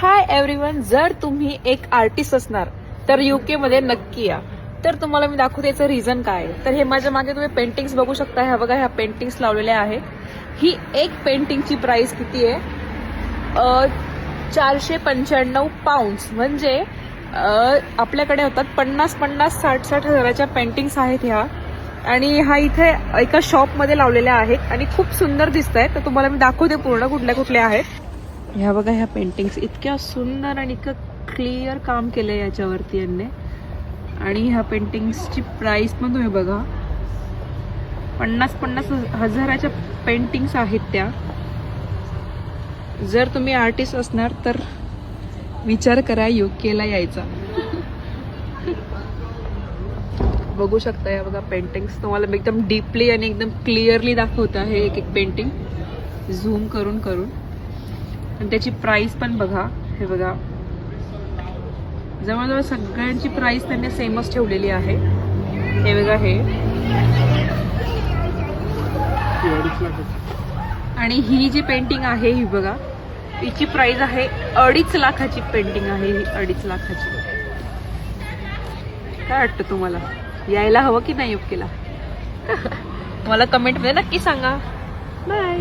Hi everyone, जर तुम्ही एक आर्टिस्ट असणार तर युके मध्ये नक्की या. तर तुम्हाला मी दाखवते याचं रिझन काय आहे. तर हे माझ्या मागे तुम्ही पेंटिंग्स बघू शकता. ह्या बघा, ह्या पेंटिंग्स लावलेल्या आहेत. ही एक पेंटिंगची प्राइस किती आहे? 495 पाउंड्स. म्हणजे आपल्याकडे होतात 50-50, 60-60 हजाराच्या पेंटिंग्स आहेत ह्या. आणि हा इथे एका शॉपमध्ये लावलेल्या आहेत आणि खूप सुंदर दिसत आहेत. तर तुम्हाला मी दाखवते पूर्ण कुठल्या कुठल्या आहेत. ह्या बघा, ह्या पेंटिंग्स इतक्या सुंदर आणि इतकं क्लिअर काम केलंय याच्यावरती यांनी. आणि ह्या पेंटिंग्सची प्राइस पण तुम्ही बघा, 50-50 हजाराच्या पेंटिंग्स आहेत त्या. जर तुम्ही आर्टिस्ट असणार तर विचार करा युकेला यायचा. बघू शकता, या बघा पेंटिंग्स तुम्हाला मी एकदम डीपली आणि एकदम क्लिअरली दाखवत आहे एक एक पेंटिंग झूम करून करून. आणि त्याची प्राइस पण बघा. हे बघा, जवळजवळ सगळ्यांची प्राइस त्यांनी सेमच ठेवलेली आहे. हे बघा, हे आणि ही जी पेंटिंग आहे ही बघा, हिची प्राइस आहे 2.5 लाखाची पेंटिंग आहे ही. 2.5 लाखाची. काय वाटतं तुम्हाला, यायला हवं की नाही युकेला? मला कमेंट मध्ये नक्की सांगा. बाय.